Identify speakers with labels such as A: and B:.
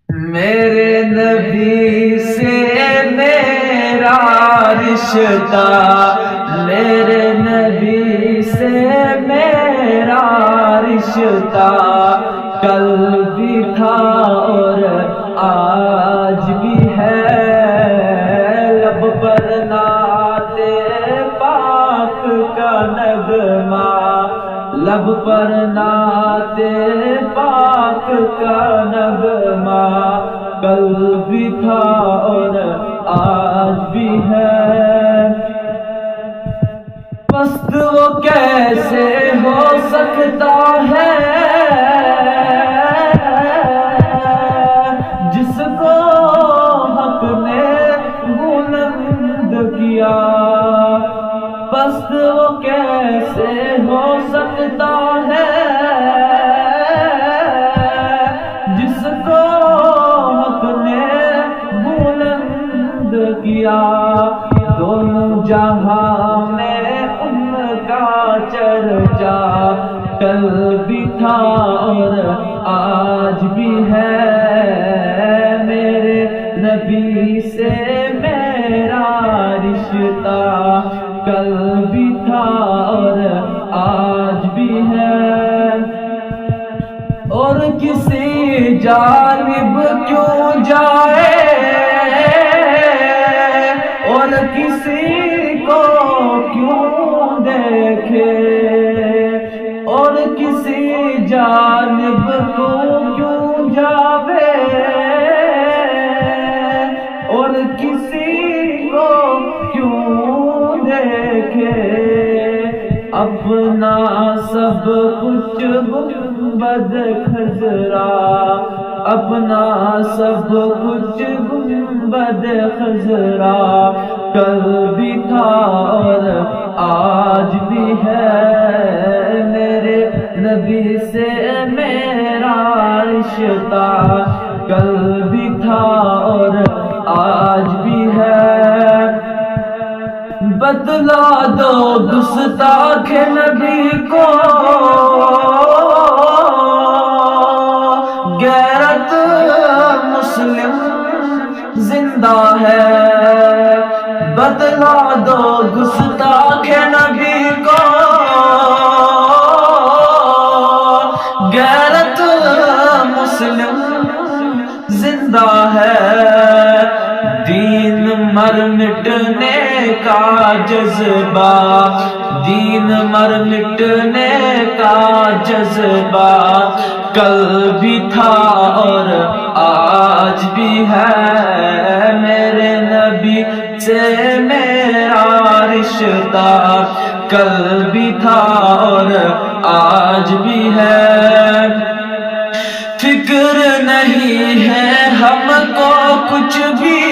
A: میرے نبی سے میرا رشتہ، میرے نبی سے میرا رشتہ کل بھی تھا اور آج بھی ہے، لب پر نعت پاک کا نغمہ، لب پر نعت پاک کا نغمہ کل بھی تھا اور آج بھی ہے۔ پست وہ کیسے ہو سکتا ہے جس کو حق نے بلند کیا، پست وہ کیسے ہو سکتا ہے جس کو حق نے بلند کیا، دونوں جہاں میں ان کا چرچا کل بھی تھا اور آج بھی ہے، میرے نبی سے میرا رشتہ کل بھی تھا اور آج بھی ہے۔ اور کسی جانب کیوں جائے اور کسی کو کیوں دیکھے، اور کسی جانب کو کیوں جاوے اور کسی کو کیوں دیکھے، اپنا سب کچھ گنبد خضرا، اپنا سب کچھ گنبد خضرا کل بھی تھا اور آج بھی ہے، میرے نبی سے میرا رشتہ کل بھی تھا اور آج بھی ہے۔ بدلا دو گستاخ نبی کو غیرت مسلم زندہ ہے، بدلا دو گستاخ نبی کو غیرت مسلم زندہ ہے، دین مر مٹنے کا جذبہ، دین مر مٹنے کا جذبہ کل بھی تھا اور آج بھی ہے، میرے نبی سے میرا رشتہ کل بھی تھا اور آج بھی ہے۔ فکر نہیں ہے ہم کو کچھ بھی